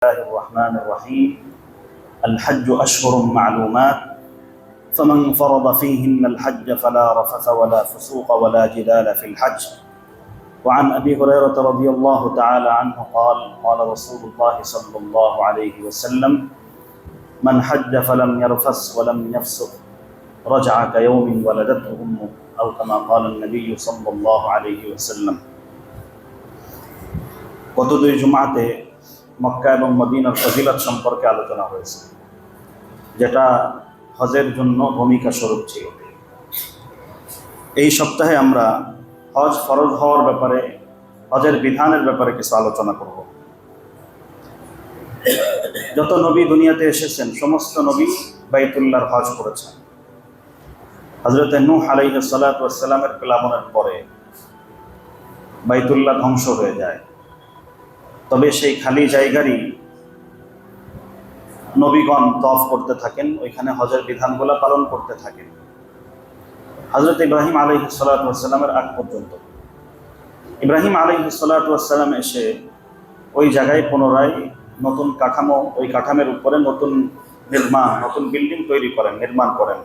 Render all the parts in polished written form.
الله الرحمن الرحيم. الحج أشهر معلومات فمن فرض فيهن الحج فلا رفث ولا فسوق ولا جدال في الحج. وعن أبي هريرة رضي الله تعالى عنه قال قال رسول الله صلى الله عليه وسلم من حج فلم يرفث ولم يفسق رجع كيوم ولدته أمه أو كما قال النبي صلى الله عليه وسلم. গত দুই জুমাতে মক্কা এবং মদিনার ফজিলত সম্পর্কে আলোচনা হয়েছে, যেটা হজের জন্য ভূমিকা স্বরূপ ছিল। এই সপ্তাহে আমরা হজ ফরজ হওয়ার ব্যাপারে, হজের বিধানের ব্যাপারে কিছু আলোচনা করব। যত নবী দুনিয়াতে এসেছেন সমস্ত নবী বাইতুল্লাহর হজ করেছেন। হযরত নূহ আলাইহিস সালাতু ওয়াস সালামের প্লাবনের পরে বাইতুল্লাহ ধ্বংস হয়ে যায়, তবে সেই খালি জায়গারই নবীগণ তওয়াফ করতে থাকেন, ওইখানে হজের বিধানগুলো পালন করতে থাকেন হযরত ইব্রাহিম আলাইহিস সালাতু ওয়াস সালামের আগ পর্যন্ত। ইব্রাহিম আলাইহিস সালাতু ওয়াস সালাম এসে ওই জায়গায় পুনরায় নতুন কাঠামো, ওই কাঠামোর উপরে নতুন বিল্ডিং নির্মাণ করেন।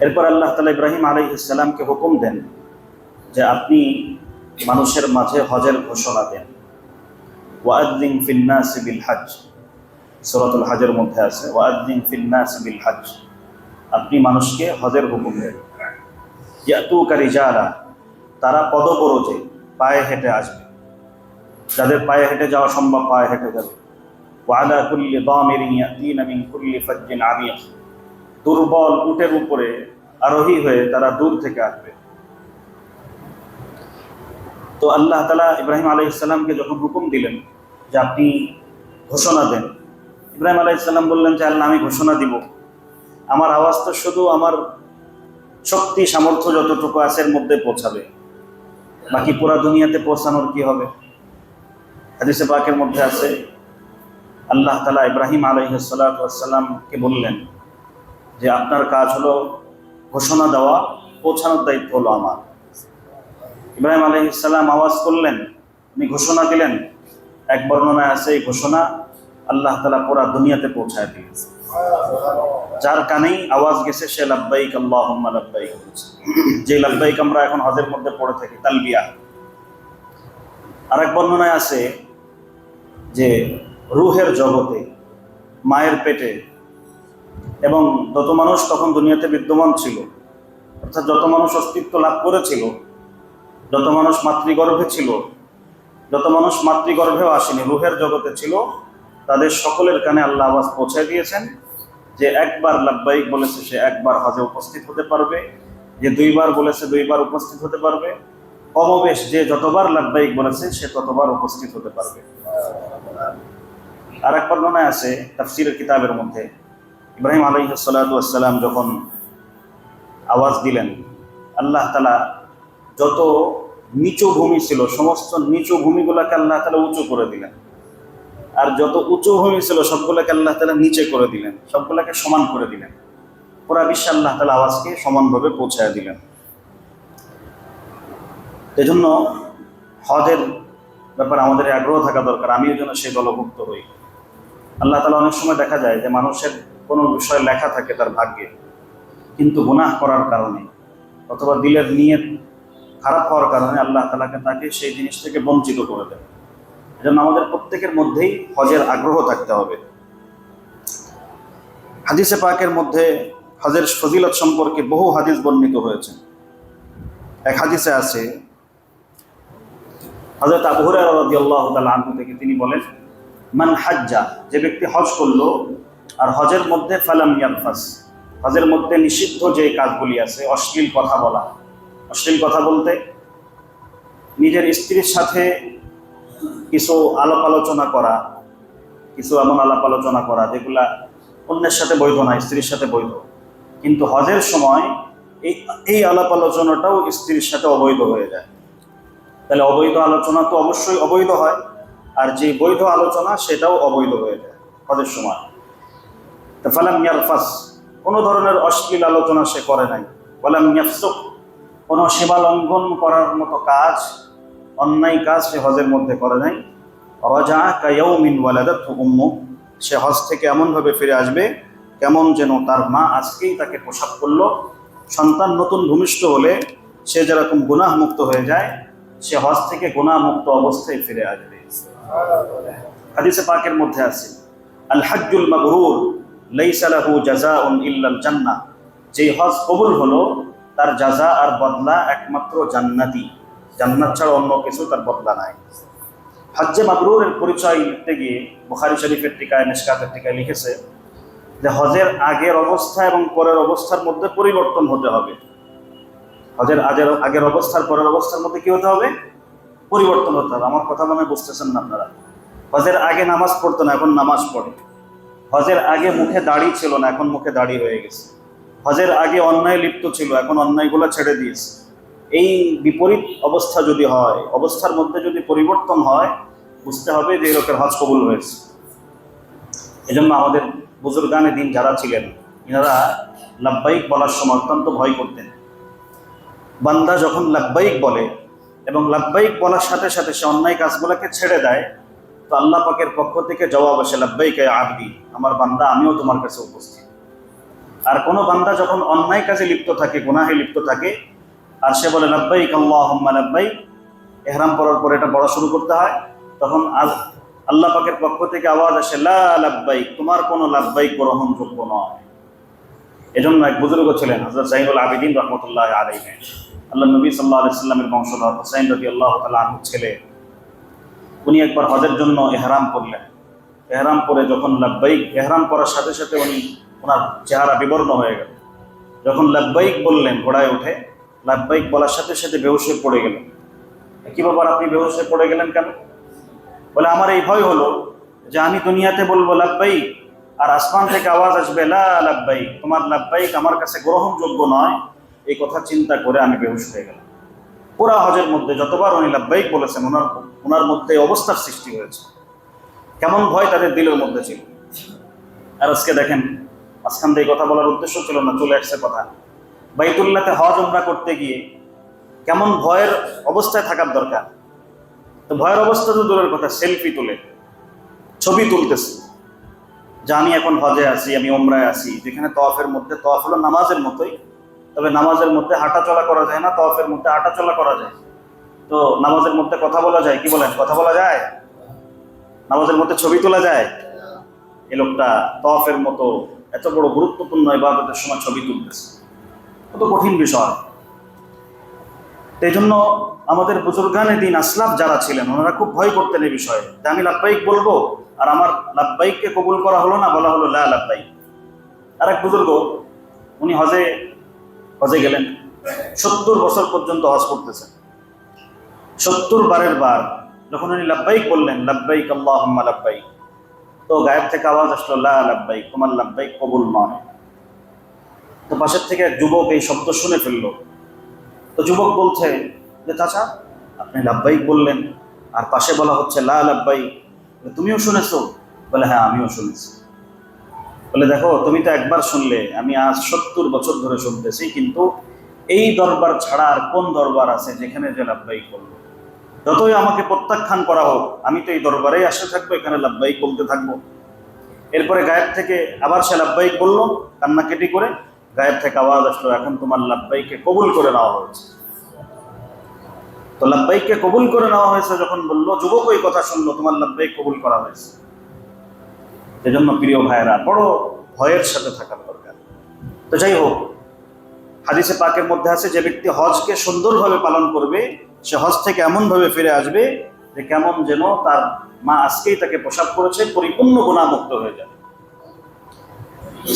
এরপর আল্লাহ তাআলা ইব্রাহিম আলাইহিস সালামকে হুকুম দেন যে আপনি মানুষের মাঝে হজের ঘোষণা দেন। ওয়াআযযিন ফিন নাসি বিল হজ, সূরাতুল হজের মধ্যে আছে ওয়াআযযিন ফিন নাসি বিল হজ, আপনি মানুষকে হজের হুকুম দেন। ইয়াতুকা রিজালা, তারা পদব্রজে পায়ে হেঁটে আসবে, যাদের পায়ে হেঁটে যাওয়া সম্ভব পায়ে হেঁটে যাবে। ওয়ালা কুল্লি দামিরিন ইয়াতিনা মিন কুল্লি ফাজ্জিন আমিক, দুর্বল উটের উপরে আরোহী হয়ে তারা দূর থেকে আসবে। তো আল্লাহ তাআলা ইব্রাহিম আলাইহিস সালামকে যখন হুকুম দিলেন যে আপনি ঘোষণা দেন, ইব্রাহিম আলাইহিস সালাম বললেন যে আল্লাহ, আমি ঘোষণা দিব, আমার আওয়াজ তো শুধু আমার শক্তি সামর্থ্য যতটুকু আছে এর মধ্যে পৌঁছাবে, বাকি পুরা দুনিয়াতে পৌঁছানোর কি হবে? হাদিসে পাকের মধ্যে আছে আল্লাহ তাআলা ইব্রাহিম আলাইহিস সালাতু ওয়াস সালামকে বললেন যে আপনার কাজ হলো ঘোষণা দেওয়া, পৌঁছানোর দায়িত্ব হলো আমার। ইব্রাহিম আলাইহিস সালাম আওয়াজ করলেন, উনি ঘোষণা দিলেন। এক বর্ণনায় আছে এই ঘোষণা আল্লাহ তাআলা পুরা দুনিয়াতে পৌঁছায় দিয়েছে। যার কানেই আওয়াজ গেছে সে লাব্বাইক আল্লাহুম্মা লাব্বাইক বলছে, যে লাব্বাইক আমরা এখন হজের মধ্যে পড়ে থাকি, তালবিয়া। আরেক বর্ণনায় আছে যে রূহের জগতে, মায়ের পেটে, এবং যত মানুষ তখন দুনিয়াতে বিদ্যমান ছিল, অর্থাৎ যত মানুষ অস্তিত্ব লাভ করেছিল, যত মানুষ মাতৃগর্ভে ছিল, যত মানুষ মাতৃগর্ভেও আসেনি, রূহের জগতে ছিল, তাদের সকলের কানে আল্লাহ আওয়াজ পৌঁছায় দিয়েছেন যে একবার লাব্বাইক বলেছে সে একবার হজে উপস্থিত হতে পারবে, যে দুইবার বলেছে দুইবার উপস্থিত হতে পারবে, কমবেশ যে যতবার লাব্বাইক বলেছে সে ততবার উপস্থিত হতে পারবে। আর এক বর্ণনায় আছে তাফসীরের কিতাবের মধ্যে, ইব্রাহিম আলাইহিস সালাতু ওয়াস সালাম যখন আওয়াজ দিলেন, আল্লাহ তাআলা যত নিচু ভূমি ছিল সমস্ত নিচু ভূমিগুলোকে আল্লাহ তাআলা উঁচু করে দিলেন, আর যত উঁচু ভূমি ছিল সবগুলোকে আল্লাহ তাআলা নিচে করে দিলেন, সবগুলোকে সমান করে দিলেন। পুরা বিশ্বে আল্লাহ তাআলা আওয়াজকে সমানভাবে পৌঁছায় দিলেন। এজন্য হজের ব্যাপারে আমাদের আগ্রহ থাকা দরকার, আমিও যেন সেই দলভুক্ত হই। আল্লাহ তাআলা অনেক সময় দেখা যায় যে মানুষের কোনো বিষয় লেখা থাকে তার ভাগ্যে, কিন্তু গুনাহ করার কারণে অথবা দিলের নিয়ত খারাপ হওয়ার কারণে আল্লাহ তাআলাকে তাকে সেই জিনিস থেকে বঞ্চিত করে দেয়। এজন্য আমাদের প্রত্যেকের মধ্যেই হজের আগ্রহ থাকতে হবে। হাদিসে পাকের মধ্যে হজের ফজিলত সম্পর্কে বহু হাদিস বর্ণিত হয়েছে। এক হাদিসে আছে হযরত আবু হুরায়রা রাদিয়াল্লাহু তাআলা আনহু থেকে, তিনি বলেন, মান হাজ্জা, যে ব্যক্তি হজ করলো আর হজের মধ্যে ফালাম ইয়ারফাস, হজের মধ্যে নিষিদ্ধ যে কাজগুলি আছে, অশ্লীল কথা বলা, অশ্লীল কথা বলতে নিজের স্ত্রীর সাথে কিছু আলাপ আলোচনা করা, কিছু এমন আলাপ আলোচনা করা যেগুলা অন্যের সাথে বৈধ না, স্ত্রীর সাথে বৈধ, কিন্তু হজের সময় এই আলাপ আলোচনাটাও স্ত্রীর সাথে অবৈধ হয়ে যায়। তাহলে অবৈধ আলোচনা তো অবশ্যই অবৈধ হয়, আর যে বৈধ আলোচনা সেটাও অবৈধ হয়ে যায় হজের সময়। তো ফালাম ইয়ারফাস, কোনো ধরনের অশ্লীল আলোচনা সে করে নাই। ওয়ালাম ইয়াফসুক, কোনো সীমা লঙ্ঘন করার মতো কাজ, অন্যায় কাজ সে হজের মধ্যে করে নাই। রাজাআ কায়াউমিন ওয়ালাদাতহু উম্মু, সে হজ থেকে এমনভাবে ফিরে আসবে কেমন যেন তার মা আজকেই তাকে প্রসব করলো। সন্তান নতুন ভূমিষ্ঠ হলে সে যেরকম গুনাহ মুক্ত হয়ে যায়, সে হজ থেকে গুনাহ মুক্ত অবস্থায় ফিরে আসবে। হাদিসে পাকের মধ্যে আছে, আল হজ্জুল মাবরুর লাইসা লাহু জাযাউন ইল্লাল জান্নাহ, যেই হজ কবুল হলো তার জাযা আর বদলা একমাত্র জান্নাতি, জান্নাত ছাড়া অন্য কিছু তার বদলা নাই। হজ্জে মাবরুরের পরিচয় লিখতে গিয়ে বুখারী শরীফের টিকায়, মিশকাতের টিকায় লিখেছে যে হজের আগের অবস্থা এবং পরের অবস্থার মধ্যে পরিবর্তন হতে হবে। হজের আগের অবস্থার পরের অবস্থার মধ্যে কি হতে হবে? পরিবর্তন হতে হবে। আমার কথা মনে বুঝতেছেন না আপনারা? হজের আগে নামাজ পড়তো না, এখন নামাজ পড়ে। হজের আগে মুখে দাড়ি ছিল না, এখন মুখে দাড়ি হয়ে গেছে। হজের আগে অন্যায় লিপ্ত ছিল, এখন অন্যায়গুলো ছেড়ে দিয়েছে। এই বিপরীত অবস্থা যদি হয়, অবস্থার মধ্যে যদি পরিবর্তন হয়, বুঝতে হবে যে এই লোকের হজ কবুল হয়েছে। এজন্য আমাদের বুজুর্গানে দিন যারা ছিলেন, এনারা লাব্বাইক বলার সময় অত্যন্ত ভয় করতেন। বান্দা যখন লাব্বাইক বলে এবং লাব্বাইক বলার সাথে সাথে সে অন্যায় কাজগুলোকে ছেড়ে দেয়, তো আল্লাহ পাকের পক্ষ থেকে জবাব আসে, লাব্বাইক ইয়া আবদি, আমার বান্দা আমিও তোমার কাছে উপস্থিত। আর কোনো বান্দা যখন অন্যায় কাজে লিপ্ত থাকে, গুনাহে লিপ্ত থাকে, আর সে বলে লাব্বাইক আল্লাহুম্মা লাব্বাইক, ইহরাম পরার পরে এটা পড়া শুরু করতে হয়, তখন আল্লাহ পাকের পক্ষ থেকে আওয়াজ আসে, লা লাব্বাইক, তোমার কোনো লাব্বাইক গ্রহণযোগ্য নয়। এজন্য এক বুজুর্গ ছিলেন হযরত যাইনুল আবেদিন রাহমাতুল্লাহি আলাইহি, আল্লাহ নবী সাল্লাল্লাহু আলাইহি সাল্লামের বংশধর হুসাইন রাদিয়াল্লাহু তাআলা আনহু ছেলে। উনি একবার হজের জন্য ইহরাম করলেন। ইহরাম পরে যখন লাব্বাইক, ইহরাম করার সাথে সাথে ওনার চেহারা বিবর্ণ হয়ে গেল। যখন লাব্বাইক বললেন ঘোড়ায় উঠে, লাব্বাইক বলার সাথে সাথে বেহুশ হয়ে পড়ে গেলেন। কি ব্যাপার, আপনি বেহুশ হয়ে পড়ে গেলেন কেন? বলে, আমার এই ভয় হলো যে আমি দুনিয়াতে বলবো লাব্বাইক, আর আসমান থেকে আওয়াজ আসবে লা লাব্বাইক, তোমার লাব্বাইক আমার কাছে গ্রহণযোগ্য নয়। এই কথা চিন্তা করে আমি বেহুশ হয়ে গেলাম। পুরা হজের মধ্যে যতবার উনি লাব্বাইক বলেছেন, ওনার মধ্যে অবস্থার সৃষ্টি হয়েছে। কেমন ভয় তাদের দিলের মধ্যে ছিল। আর আজকে দেখেন, মাঝখান দিয়ে কথা বলার উদ্দেশ্য ছিল না, চলে আসছে কথা। বাইতুল্লাহতে হজ উমরা করতে গিয়ে কেমন ভয়ের অবস্থায় থাকার দরকার। তো ভয়ের অবস্থা তো দূরের কথা, সেলফি তুলে ছবি তুলতেছে যে আমি এখন হজে আছি, আমি উমরায় আছি। যেখানে তওয়াফের মধ্যে, তওয়াফ হলো নামাজের মতোই, তবে নামাজের মধ্যে হাঁটা চলা করা যায় না, তওয়াফের মধ্যে হাঁটা চলা করা যায়। তো নামাজের মধ্যে কথা বলা যায়, কি বলেন? কথা বলা যায়? নামাজের মধ্যে ছবি তোলা যায়? এই লোকটা তওয়াফের মতো এত বড় গুরুত্বপূর্ণ ইবাদতের সময় ছবি তুলতেছে, কত কঠিন বিষয়। এই জন্য আমাদের বুজুর্গানে দিন আসলাফ যারা ছিলেন, ওনারা খুব ভয় করতেন এই বিষয়ে, যে আমি লাব্বাইক বলবো আর আমার লাব্বাইককে কবুল করা হলো না, বলা হলো লা লাব্বাইক। আর এক বুজুর্গ, উনি হজে গেলেন, 70 বছর পর্যন্ত হজ করতেছেন। 70 বারের বার যখন উনি লাব্বাইক বললেন, লাব্বাইক আল্লাহুম্মা লাব্বাইক, তো গায়েব থেকে আওয়াজ আসলো লা লাব্বাইক, তোমার লাব্বাইক কবুল নয়। তো পাশের থেকে এক যুবক এই শব্দ শুনে ফেললো। তো যুবক বলছে যে, চাচা আপনি লাব্বাইক বললেন আর পাশে বলা হচ্ছে লা লাব্বাইক, তুমিও শুনেছো? বলে, হ্যাঁ আমিও শুনেছি। বলে, দেখো তুমি তো একবার শুনলে, আমি আজ 70 বছর ধরে শুনতেছি, কিন্তু এই দরবার ছাড়া আর কোন দরবার আছে যেখানে যে লাব্বাইক বলবো? যতই আমাকে প্রত্যাখ্যান করা হোক, আমি তো এই দরবারেই আসে থাকবো, এখানে লাব্বাইক বলতে থাকবো। এরপরে গায়েব থেকে আবার সে লাব্বাইক বললো, কান্নাকাটি করে। গায়েব থেকে আওয়াজ আসলো, এখন তোমার লাব্বাইককে কবুল করে নেওয়া হয়েছে। তো লাব্বাইককে কবুল করে নেওয়া হয়েছে যখন বললো, যুবক ওই কথা শুনলো, তোমার লাব্বাইক কবুল করা হয়েছে। এজন্য প্রিয় ভাইয়েরা, বড় ভয়ের সাথে থাকার দরকার। তো যাই হোক, হাদিসে পাকের মধ্যে আছে, যে ব্যক্তি হজকে সুন্দরভাবে পালন করবে, সে হজ থেকে এমনভাবে ফিরে আসবে যে কেমন যেন তার মা আজকেই তাকে প্রসাব করেছে, পরিপূর্ণ গুনাহমুক্ত হয়ে যাবে।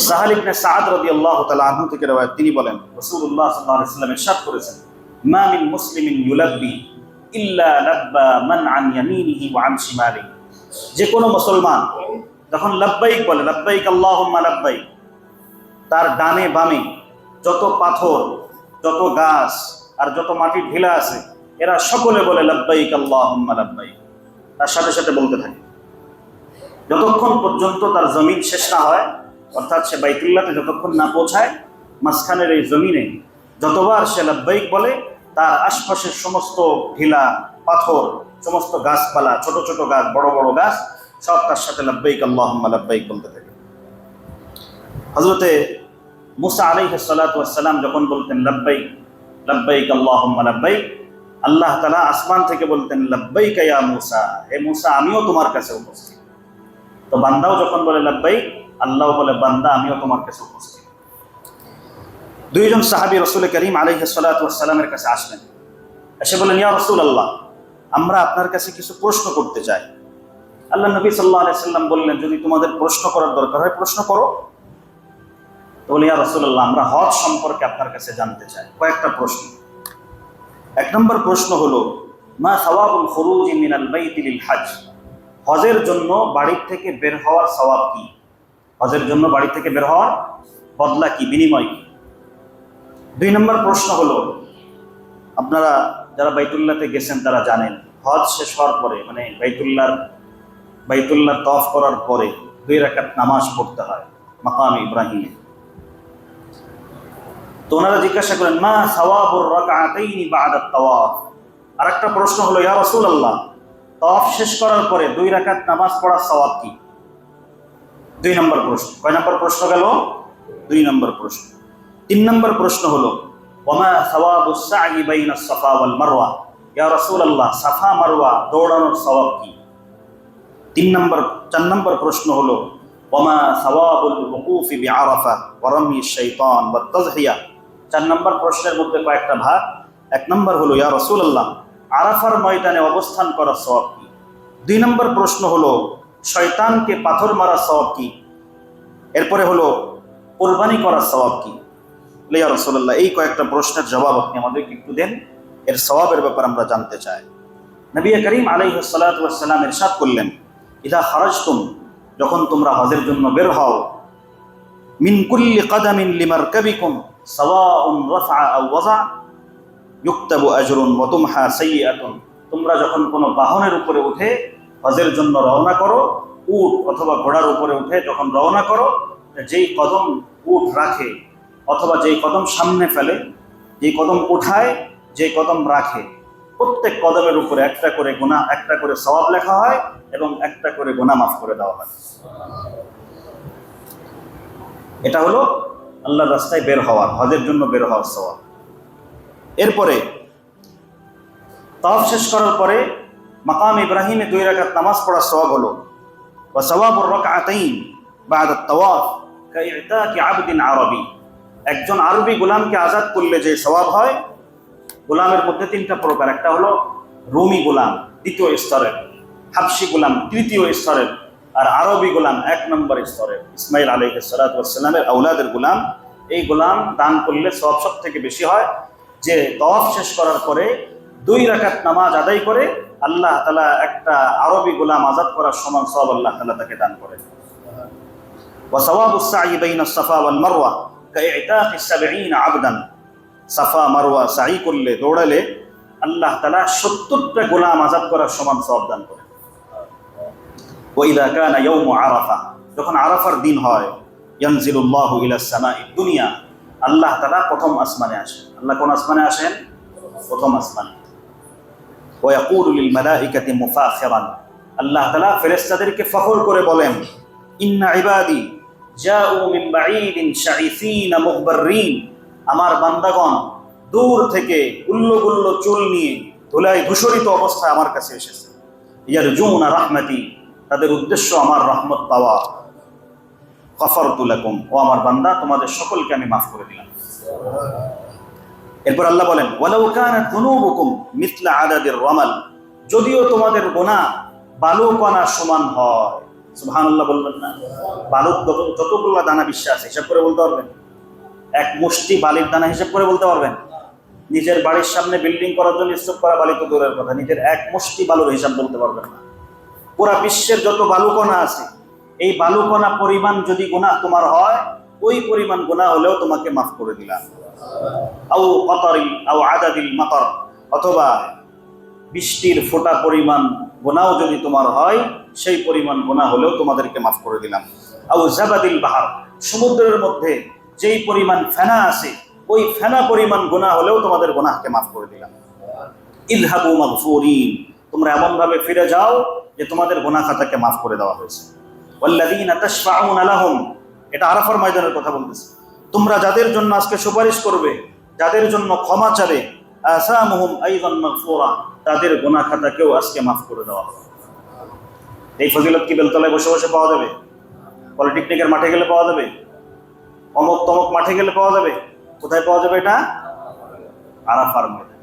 সাহাল ইবনে সাদ রাদিয়াল্লাহু তাআলা আনহু থেকে রওয়ায়াত, তিনি বলেন, রাসূলুল্লাহ সাল্লাল্লাহু আলাইহি ওয়াসাল্লাম ইরশাদ করেছেন, মা মিন মুসলিমিন ইউলাব্বি ইল্লা লাব্বা মান আন ইয়ামিনিহি ওয়া আন শিমালিহি। যে কোনো মুসলমান যখন লাব্বাইক বলে, লাব্বাইক আল্লাহুম্মা লাব্বাইক, তার ডানে বামে যত পাথর, যত গাছ আর যত মাটির ঢিলা আছে, এরা সকলে বলে লাব্বাইক আল্লাহুম্মা লাব্বাইক, তার সাথে সাথে বলতে থাকে যতক্ষণ পর্যন্ত তার জমিন শেষ না হয়, অর্থাৎ সে বাইতুল্লাহতে যতক্ষণ না পৌঁছায়, মাঝখানের এই জমিনে যতবার সে লাব্বাইক বলে, তার আশপাশের সমস্ত ঢিলা, পাথর সমস্ত গাছপালা, ছোট ছোট গাছ, বড় বড় গাছ, সব তার সাথে লাব্বাইক আল্লাহুম্মা লাব্বাইক বলতে থাকে। হযরতে মুসা আলাইহিস সালাতু ওয়াস সালাম যখন বলতেন লাব্বাইক লাব্বাইক আল্লাহুম্মা লাব্বাইক, আল্লাহ তাআলা আসমান থেকে বলতেন লাব্বাইক ইয়া মুসা, হে মুসা আমিও তোমার কাছে উপস্থিত। তো বান্দাও যখন বলে লাব্বাইক, আল্লাহ বলে বান্দা আমিও তোমার কাছে উপস্থিত। দুইজন সাহাবী রাসূল করিম আলাইহিস সালাতু ওয়াস সালামের কাছে আসলেন, এসে বলেন ইয়া রাসূলুল্লাহ, আমরা আপনার কাছে কিছু প্রশ্ন করতে চাই। আল্লাহ নবী সাল্লাল্লাহু আলাইহি সাল্লাম বললেন, যদি তোমাদের প্রশ্ন করার দরকার হয় প্রশ্ন করো। তো বলে ইয়া রাসূলুল্লাহ, আমরা হজ সম্পর্কে আপনার কাছে জানতে চাই। কয়েকটা প্রশ্ন। এক নম্বর প্রশ্ন হলো মা সাওয়াবুল খুরুজি মিনাল বাইতি লিল হজ, হজের জন্য বাড়ি থেকে বের হওয়ার সওয়াব কি? হজের জন্য বাড়ি থেকে বের হওয়ার বদলা কি, বিনিময় কি? দুই নম্বর প্রশ্ন হলো, আপনারা যারা বাইতুল্লাহতে গেছেন তারা জানেন, হজ শেষ হওয়ার পরে মানে বাইতুল্লাহ তওয়াফ করার পরে 2 রাকাত নামাজ পড়তে হয় মাকাম ইব্রাহিমে। তো ওনারা জিজ্ঞাসা করেন মা সাওয়াবুর রাকআতাইনি বা'দা তাওয়াফ। আরেকটা প্রশ্ন হলো ইয়া রাসূলুল্লাহ, তাওয়াফ শেষ করার পরে 2 রাকাত নামাজ পড়ার সওয়াব কি? 2 নম্বর প্রশ্ন। কয় নম্বর প্রশ্ন গেল? 2 নম্বর প্রশ্ন। 3 নম্বর প্রশ্ন হলো ওমা সাওয়াবুস সা'i বাইনাস সাফা ওয়াল মারওয়া, ইয়া রাসূলুল্লাহ সাফা মারওয়া দৌড়ানোর সওয়াব কি? 4 নম্বর প্রশ্ন হলো ওমা সাওয়াবুল ওকুফি বিআরাফা ওয়া রামিশ শাইতান ওয়াত তাযহিয়া। 4 নম্বর প্রশ্নের মধ্যে কয়েকটা ভাগ। 1 নম্বর হলো ইয়া রাসূলুল্লাহ আরাফার ময়দানে অবস্থান করার সওয়াব কি? 2 নম্বর প্রশ্ন হলো শয়তানকে পাথর মারার সওয়াব কি? এরপরে হলো কুরবানি করার সওয়াব কি? ইয়া রাসূলুল্লাহ এই কয়েকটা প্রশ্নের জবাব আপনি আমাদেরকে একটু দেন, এর সওয়াবের ব্যাপারে আমরা জানতে চাই। নবী করিম আলাইহিস সালাতু ওয়াস সালাম ইরশাদ করলেন, ইদা খারাজতুম, যখন তোমরা হজের জন্য বের হও, মিন কুল্লি কদামিন লিমারকাবিকুম সাওয়াউন রাফআ আও ওয়াযা ইউকতাবু আজরুন ওয়া তুমহা সাইয়্যাতুন। তোমরা যখন কোনো বাহনের উপরে উঠে হজের জন্য রওনা করো, উট অথবা ঘোড়ার উপরে উঠে যখন রওনা করো, যেই কদম উট রাখে অথবা যেই কদম সামনে ফেলে, যেই কদম উঠায়, যেই কদম রাখে, প্রত্যেক কদমের উপরে একটা করে গুনাহ, একটা করে সওয়াব লেখা হয় এবং একটা করে গুনাহ মাফ করে দেওয়া হয়। এটা হলো আল্লাহর রাস্তায় বের হওয়ার, হজের জন্য বের হওয়ার সওয়াব। এরপরে তাওয়াফ শেষ করার পরে মাকাম ইব্রাহিমে 2 রাকাত নামাজ পড়ার সওয়াব হলো ওয়া সাওয়াবুর রাকআতাইন বা'দা তাওয়াফ কাইতাকি আবদিন আরবি। একজন আরবি গোলামকে আজাদ করলে যে সওয়াব হয়, গোলামের মধ্যে 3টা প্রকার। একটা হলো রুমি গোলাম 2য় স্তরের, হাবশি গোলাম 3য় স্তরের, আর আরবি গোলাম 1 নম্বর স্তরের। ইসমাইল আলাইহিস সালাতু ওয়াস সালামের আওলাদের গোলাম, এই গোলাম দান করলে সওয়াব সব থেকে বেশি হয়। যে তাওয়াফ শেষ করার পরে 2 রাকাত নামাজ আদায় করে আল্লাহ তাআলা একটা আরবি গোলাম আজাদ করার সমান সওয়াব আল্লাহ তাআলা তাকে দান করেন। ওয়া সাওয়াবুস সা'i বাইনাস সাফা ওয়াল মারওয়া কাইতাকি 70 আবদান। সাফা মারওয়া সাই করলে, দৌড়ালে আল্লাহ তাআলা 70টা গোলাম আজাদ করার সমান সওয়াব দান করেন। ওয়া ইযা কানা ইয়াউমু আরাফা, যখন আরাফার দিন হয়, ইয়ানজিলুল্লাহু ইলাস সামাঈদ দুনিয়া, আল্লাহ তাআলা প্রথম আসমানে আসেন। আল্লাহ কোন আসমানে আসেন? প্রথম আসমানে। ওয়া ইয়াকুলু লিল মালাইকাতি মুফাখিরান, আল্লাহ তাআলা ফেরেশতাদেরকে ফখর করে বলেন, ইন্না ইবাদি জাউ মিন বাঈদিন শাঈসিনা মুগবাররিন, আমার বান্দাগণ দূর থেকে গুল্ল গুল্ল চুল নিয়ে ধুলায় ধূসরিত অবস্থায় আমার কাছে এসেছে। ইয়ারজুনা রাহমাতি, তাদের উদ্দেশ্য আমার রহমত পাওয়া। গফারতু লাকুম, ও আমার বান্দা তোমাদের সকলকে আমি মাফ করে দিলাম। এরপর আল্লাহ বলেন ওয়ালাউ কানাত যুনুবুকুম মিথলা আদাদির রামাল, যদিও তোমাদের গুনাহ বালুকণা সমান হয়। সুবহানাল্লাহ বলবেন না? বালুক যতগুলো দানা বিশ্বে আছে হিসাব করে বলতে পারবেন? 1 মুষ্টি বালির দানা হিসাব করে বলতে পারবেন? নিজের বাড়ির সামনে বিল্ডিং করার জন্য স্তূপ করা বালি তো দূরের কথা, নিজের 1 মুষ্টি বালুর হিসাব বলতে পারবেন না। পুরা বিশ্বের যত বালুকণা আছে, এই বালুকণা পরিমাণ যদি গুনাহ তোমার হয়, ওই পরিমাণ গুনাহ হলেও তোমাকে মাফ করে দিলাম। আও কতরি আও আদাদিল মাতর, অথবা বৃষ্টির ফোঁটা পরিমাণ গুনাহ যদি তোমার হয়, সেই পরিমাণ গুনাহ হলেও তোমাদেরকে মাফ করে দিলাম। আও জাবাদিল বাহার, সমুদ্রের মধ্যে যেই পরিমাণ ফেনা আছে, ওই ফেনা পরিমাণ গুনাহ হলেও তোমাদের গুনাহকে মাফ করে দিলাম। ইযহাবু মাগফুরিন, তোমরা এমন ভাবে ফিরে যাও যে তোমাদের গুনাহ খাতাকে মাফ করে দেওয়া হয়েছে। ওয়াল্লাযীনা তাশফাউনা লাহুম, এটা আরাফার ময়দানের কথা বলতেছে। তোমরা যাদের জন্য আজকে সুপারিশ করবে, যাদের জন্য ক্ষমা চাবে, আসামুহুম আইযান মাগফুরা, তাদের গুনাহ খাতাকেও আজকে মাফ করে দেওয়া হবে। এই ফজিলত কি বেলতলায় বসে বসে পাওয়া যাবে? পলিটেকনিকের মাঠে গেলে পাওয়া যাবে? অমুক তমক মাঠে গেলে পাওয়া যাবে? কোথায় পাওয়া যাবে এটা? আরাফার ময়দান।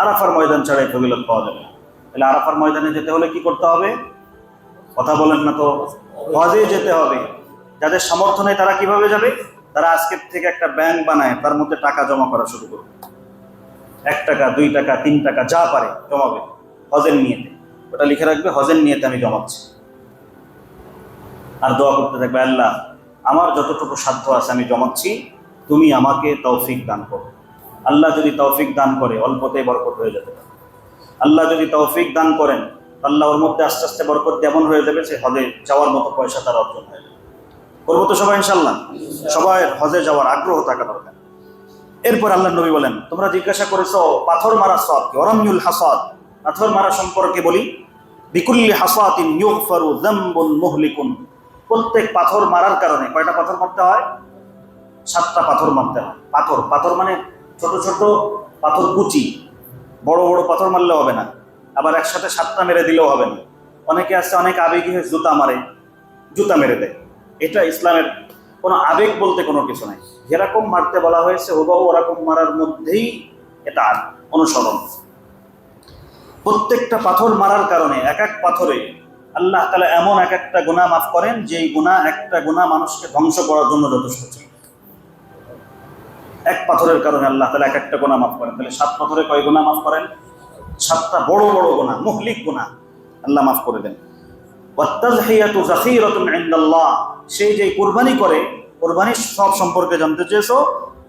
আরাফার ময়দান ছাড়া এই ফজিলত পাওয়া যাবে না। তাহলে আরাফার ময়দানে যেতে হলে কি করতে হবে? কথা বলেন না তো। হজে যেতে হবে। যাদের সামর্থ্য নেই তারা কিভাবে যাবে? তারা আজকের থেকে একটা ব্যাংক বানায়, তার মধ্যে টাকা জমা করা শুরু করবে। 1 টাকা, 2 টাকা, 3 টাকা যা পারে জমাবে হজের নিয়তে। ওটা লিখে রাখবে, হজের নিয়তে আমি জমাচ্ছি। আর দোয়া করতে থাকবে, আল্লাহ আমার যতটুকু সাধ্য আছে আমি জমাচ্ছি, তুমি আমাকে তৌফিক দান করো। আল্লাহ যদি তৌফিক দান করে অল্পতেই বরকত হয়ে যেতে পারে। আল্লাহ যদি তৌফিক দান করেন, আল্লাহ ওর মধ্যে আস্তে আস্তে বরকত এমন হয়ে যাবে যে হজে যাওয়ার মতো পয়সা তার অর্জন হয়ে যাবে। করবো তো সবাই ইনশাল্লাহ? সবাই হজে যাওয়ার আগ্রহ থাকা দরকার। এরপর আল্লাহ নবী বলেন, তোমরা জিজ্ঞাসা করেছো পাথর মারা সওয়াব কি, ওরামিউল হাসাদ, পাথর মারা সম্পর্কে বলি। বিকুল্লি হাসাতিন ইউগফারু যামবুন মুহলিকুন, প্রত্যেক পাথর মারার কারণে কয়টা পাথর মারতে হয়? 7টা পাথর মারতে হয়। পাথর পাথর মানে ছোট ছোট পাথর কুচি, বড় বড় পাথর মারলে হবে না, আবার একসাথে 7টা মেরে দিলেও হবে না। অনেকে আছে অনেক আবেগী হয়ে জুতা মারে, জুতা মেরে দেয়। এটা ইসলামের কোনো আবেগ বলতে কোনো কিছু নাই। যেরকম মারতে বলা হয়েছে হুবহু ওরকম মারার মধ্যেই এটা অনুসরণ। প্রত্যেকটা পাথর মারার কারণে এক এক পাথরে আল্লাহ তাআলা এমন এক একটা গুনাহ মাফ করেন, যেই গুনাহ একটা গুনাহ মানুষকে ধ্বংস করার জন্য যথেষ্ট ছিল। এক পাথরের কারণে আল্লাহ তাআলা এক একটা গুনাহ মাফ করেন। তাহলে 7 পাথরে কয় গুনাহ মাফ করেন? 7টা বড় বড় গুনাহ, মুহলিক গুনাহ আল্লাহ মাফ করে দেন। ওয়াত্তাযহিয়াতু যাখিরাতুন ইনদাল্লাহ, সেই যে কুরবানি করে, কুরবানির সব সম্পর্কে জানতে চেয়েছো,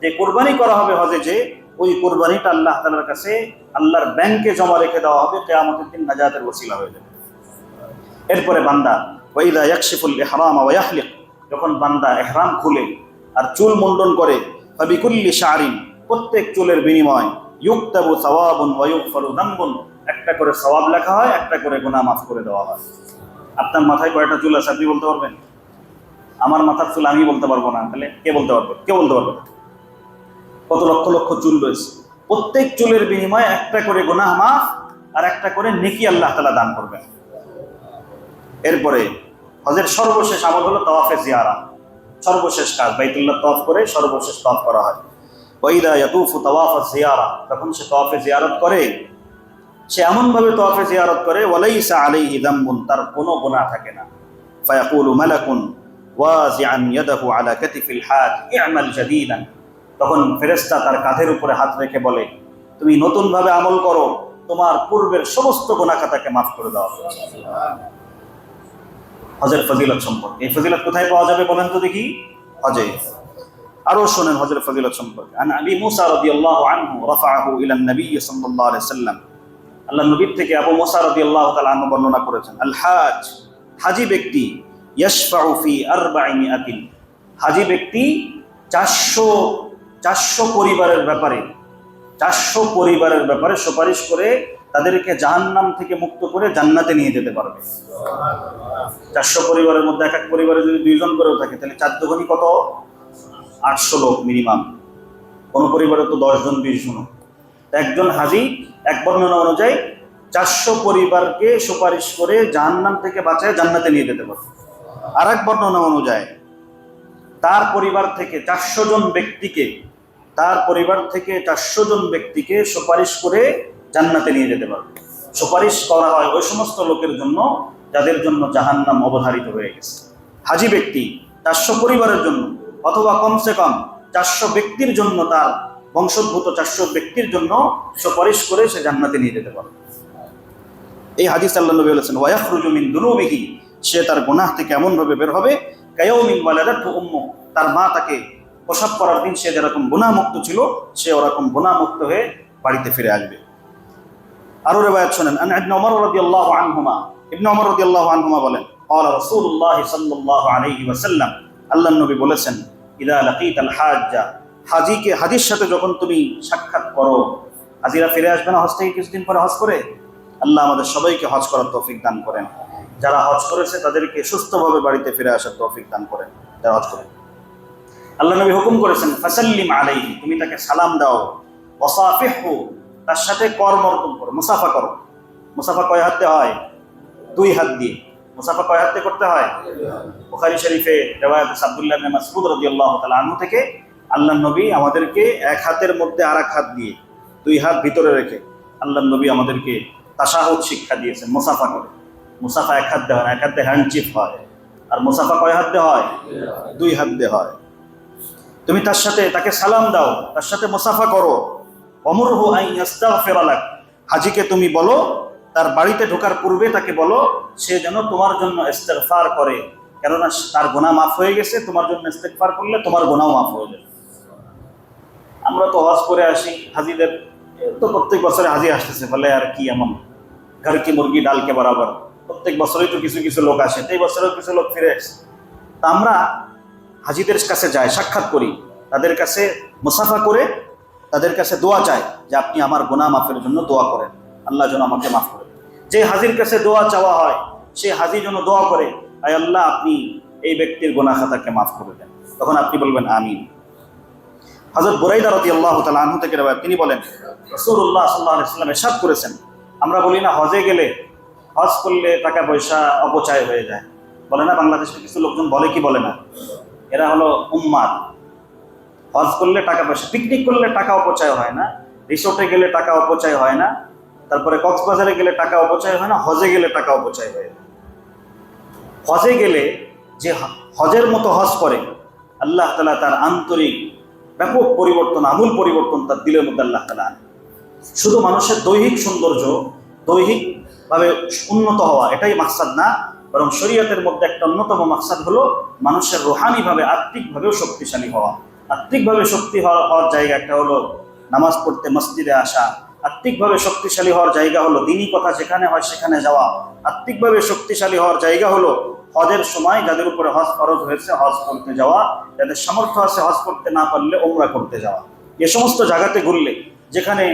যে কুরবানি করা হবে হজে, যে ওই কুরবানিটা আল্লাহ তাআলার কাছে আল্লাহর ব্যাংকে জমা রেখে দেওয়া হবে, কিয়ামতের দিন নাজাতের ওসিলা হয়ে যাবে। এরপরে বান্দা ওয়াইদা ইয়াকশিফুল ইহরাম ওয়া ইয়াহলিক, যখন বান্দা ইহরাম খুলে আর চুল মুন্ডন করে, ফাবিকুল্লি শারিন, প্রত্যেক চুলের বিনিময় ইউক্তাবু সাওয়াবুন ওয়া ইউগফারু যামবুন, একটা করে সওয়াব লেখা হয়, একটা করে গুনাহ মাফ করে দেওয়া হয়। আপনার মাথায় কয়টা চুল আছে আপনি বলতে পারবেন? আমার মাথার চুল আমি বলতে পারবো না, তাহলে কে বলতে পারবে? কে বলতে পারবে? কত লক্ষ লক্ষ চুল রয়েছে, প্রত্যেক চুলের বিনিময়ে একটা করে গুনাহ মাফ আর একটা করে নেকি আল্লাহ তাআলা দান করবেন। এরপরে হজের সর্বশেষ আমল হলো তাওয়াফে জিয়ারা, সর্বশেষ কাজ। বাইতুল্লাহ তাওয়াফ করে সর্বশেষ তাওয়াফ করা হয়। ওয়াইদা ইয়াতুফু তাওয়াফা জিয়ারা, তখন সে তাওয়াফে জিয়ারত করে, সে এমনভাবে তাওয়াফে জিয়ারত করে ওয়ালাইসা আলাইহি যামবুন, তার কোনো গুনাহ থাকে না। ফায়াকুলু মালাকুন ওয়াজিআন ইয়াদাহু আলা কাতিফিল হাজ ই'মাল জাদীদান, তখন ফেরেশতা তার কাঁধের উপরে হাত রেখে বলে, তুমি নতুনভাবে আমল করো, তোমার পূর্বের সমস্ত গুনাহ খাতাকে মাফ করে দেওয়া হবে। হজের ফজিলত সম্পর্কে, এই ফজিলত কোথায় পাওয়া যাবে বলেন তো দেখি? হজে। আরো শুনেন হজের ফজিলত সম্পর্কে। আন আবি মুসা রাদিয়াল্লাহু আনহু রাফাআহু ইলা নবী সাল্লাল্লাহু আলাইহি ওয়াসাল্লাম, আল্লাহ নবীর থেকে আবু মুসা রাদিয়াল্লাহু তাআলা আনহু বর্ণনা করেছেন, আল হাজ, হাজী ব্যক্তি, ইয়াশফাউ ফি 400, হাজী ব্যক্তি 400 পরিবারের ব্যাপারে, 400 পরিবারের ব্যাপারে সুপারিশ করে তাদেরকে জাহান্নাম থেকে মুক্ত করে জান্নাতে নিয়ে যেতে পারবে। 400 পরিবারের মধ্যে এক এক পরিবারে যদি 2 জন করেও থাকে, তাহলে 4 দুগুণী কত? 800 লোক মিনিমাম। কোন পরিবারে তো 10 জন 20 জন। একজন হাজী এক বর্ণনা অনুযায়ী 400 পরিবারকে সুপারিশ করে জাহান্নাম থেকে বাঁচায় জান্নাতে নিয়ে যেতে পারবে। আর এক বর্ণনা অনুযায়ী তার পরিবার থেকে 400 জন ব্যক্তিকে, তার পরিবার থেকে 400 জন ব্যক্তিকে সুপারিশ করে জান্নাতে নিয়ে যেতে পারবে। সুপারিশ করা হয় ওই সমস্ত লোকের জন্য যাদের জন্য জাহান্নাম অবধারিত হয়ে গেছে। হাজী ব্যক্তি 400 পরিবারের জন্য, অথবা কমসে কম 400 ব্যক্তির জন্য, তার বংশোদ্ভূত 400 ব্যক্তির জন্য সুপারিশ করে সে জান্নাতে নিয়ে যেতে পারবে। এই হাদিস আল্লাহ নবী বলেছেন, ওয়া ইয়াখরুজু মিন দুনুবিহি, সে তার গুনাহ থেকে এমন ভাবে বের হবে, কায়াউমিন ওয়ালাদাতহু উম্মু, তার মা তাকে প্রসব করার দিন সে যেরকম গুনাহ মুক্ত ছিল, সে ওরকম গুনাহ মুক্ত হয়ে বাড়িতে ফিরে আসবে। আরো রিওয়ায়াত শুনেন, আন ইবনে ওমর রাদিয়াল্লাহু আনহুমা, ইবনে ওমর রাদিয়াল্লাহু আনহুমা বলেন, ক্বালা রাসূলুল্লাহ সাল্লাল্লাহু আলাইহি ওয়াসাল্লাম, আল্লাহর নবী বলেছেন, ইযা লাকিতাল হাজ্জা, হাজীকে, হাজীর সাথে যখন তুমি সাক্ষাৎ করো, হাজীরা ফিরে আসবে না হজ থেকে কিছুদিন পরে হজ করে, আল্লাহ আমাদের সবাইকে হজ করার তৌফিক দান করেন। যারা হজ করেছে তাদেরকে সুস্থভাবে বাড়িতে ফিরে আসার তৌফিক দান করেন যারা হজ করেন। আল্লাহ নবী হুকুম করেছেন ফাসাল্লিম আলাইহি, তুমি তাকে সালাম দাও, ওয়াসাফিহু, তার সাথে করমর্দন করো, মুসাফা করো। মুসাফা কয় হাতে হয়? 2 হাত দিয়ে। মুসাফা কয় হাতে করতে হয়? বুখারী শরীফে রিওয়ায়াত আব্দুল্লাহ ইবনে মাসউদ রাদিয়াল্লাহু তাআলা আনহু থেকে আল্লাহর নবী আমাদেরকে এক হাতের মধ্যে আরেক হাত দিয়ে 2 হাত ভিতরে রেখে আল্লাহর নবী আমাদেরকে তাশাহুদ শিক্ষা দিয়েছেন মুসাফা করে। মুসাফা এক হাত দিয়ে হয় না, এক হাতে হ্যান্ডচিপ হয়। আর মুসাফা কয় হাত দিয়ে হয়? 2 হাত দিয়ে হয়। তুমি তার সাথে তাকে সালাম দাও, তার সাথে মুসাফা করো। অমরহু আন ইস্তাগফিরা লাক, হাজীকে তুমি বলো তার বাড়িতে ঢোকার পূর্বে তাকে বলো সে যেন তোমার জন্য ইস্তিগফার করে, কেননা তার গুনাহ মাফ হয়ে গেছে। তোমার জন্য ইস্তিগফার করলে তোমার গুনাহও মাফ হয়ে যাবে। আমরা তো হজ করে আসি, হাজীদের তো প্রত্যেক বছরে হাজী আসতেছে, বলে আর কি এমন ঘর কি মুরগি ডালকে বরাবর, প্রত্যেক বছরই তো কিছু কিছু লোক আসে, এই বছরেও কিছু লোক ফিরে আসে। তা আমরা হাজীদের কাছে যাই, সাক্ষাৎ করি, তাদের কাছে মুসাফা করে তাদের কাছে দোয়া চাই যে আপনি আমার গুনাহ মাফের জন্য দোয়া করেন, আল্লাহ যেন আমাকে মাফ করেন। যে হাজীর কাছে দোয়া চাওয়া হয় সে হাজী যেন দোয়া করে, আয় আল্লাহ আপনি এই ব্যক্তির গুনাহ খাতাকে মাফ করে দেন, তখন আপনি বলবেন আমিন। হযরত বুরাইদা রাদিয়াল্লাহু তাআলা আনহু থেকে রওয়ায়াত, তিনি বলেন রাসূলুল্লাহ সাল্লাল্লাহু আলাইহি ওয়াসাল্লাম ইরশাদ করেছেন, আমরা বলি না হজে গেলে, হজ করলে টাকা পয়সা অপচয় হয়ে যায়, বলে না বাংলাদেশের কিছু লোকজন, বলে কি বলে না? এরা হলো উম্মাদ। হজ করলে টাকা পয়সা, পিকনিক করলে টাকা অপচয় হয় না, রিসোর্টে গেলে টাকা অপচয় হয় না, তারপরে কক্সবাজারে গেলে টাকা অপচয় হয় না, হজে গেলে টাকা অপচয় হয়। হজে গেলে যে হজের মতো হজ করে আল্লাহ তাআলা তার আন্তরিক ব্যাপক পরিবর্তন, আমূল পরিবর্তন তার দিলের মধ্যে আল্লাহ তাআলা আনে। শুধু মানুষের দৈহিক সৌন্দর্য, দৈহিকভাবে উন্নত হওয়া এটাই মাকসাদ না, বরং শরীয়তের মধ্যে একটা অন্যতম মাকসাদ হলো মানুষের রুহানিভাবে, আত্মিকভাবেও শক্তিশালী হওয়া। আত্মিকভাবে শক্তি হওয়ার জায়গা একটা হলো নামাজ পড়তে মসজিদে আসা, আত্মিকভাবে শক্তিশালী হওয়ার জায়গা হলো দ্বীনি কথা যেখানে হয় সেখানে যাওয়া, আত্মিকভাবে শক্তিশালী হওয়ার জায়গা হলো হজের সময় যাদের উপরে হজ ফরজ হয়েছে হজ করতে যাওয়া, যাদের সামর্থ্য আছে হজ করতে না পারলে উমরা করতে যাওয়া। এ সমস্ত জায়গাতে ঘুরলে, যেখানে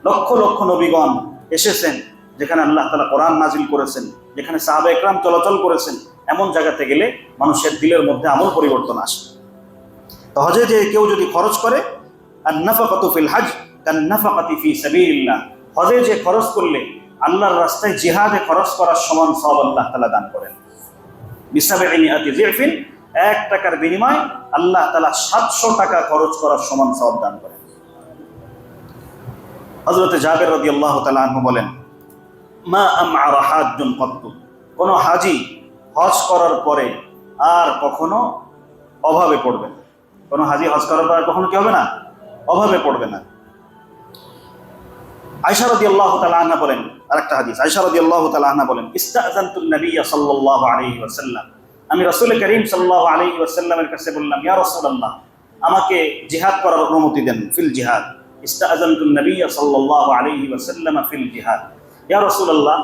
লক্ষ লক্ষ নবীগণ এসেছেন, যেখানে আল্লাহ তাআলা কোরআন নাজিল করেছেন, যেখানে সাহাবা একরাম চলাচল করেছেন, এমন জায়গাতে গেলে মানুষের দিলের মধ্যে আমূল পরিবর্তন আসে। তো হজে যে কেউ যদি খরচ করে, আন-নাফাকাতু ফিল হজ কান-নাফাকাতি ফি সাবিলিল্লাহ, হজে যে খরচ করলে আল্লাহর রাস্তায় জিহাদে খরচ করার সমান সওয়াব আল্লাহ তাআলা দান করেন। বিসাবঈমিআতি যিফিন, 1 টাকার বিনিময়ে আল্লাহ তাআলা 700 টাকা খরচ করার সমান সওয়াব দান করেন। হযরত জাবের রাদিয়াল্লাহু তাআলা আনহু বলেন, মা আমআরা হাজ্জুন কত্তু, কোন হাজী হজ করার পরে আর কখনো অভাবে পড়বে না। কোন হাজী হজ করার পর কখনো কি হবে না? অভাবে পড়বে না। আয়েশা রাদিয়াল্লাহু তাআলা আনহা বলেন, আরেকটা হাদিস, আয়েশা রাদিয়াল্লাহু তাআলা আনহা বলেন, ইস্তাযানতুন নবিয়্য সাল্লাল্লাহু আলাইহি ওয়াসাল্লাম, আমি রাসূল করিম সাল্লাল্লাহু আলাইহি ওয়াসাল্লামের কাছে বললাম, ইয়া রাসূলুল্লাহ, আমাকে জিহাদ করার অনুমতি দেন, ফিল জিহাদ। ইস্তাযানতুন নবিয়্য সাল্লাল্লাহু আলাইহি ওয়াসাল্লাম ফিল জিহাদ, ইয়া রাসূলুল্লাহ,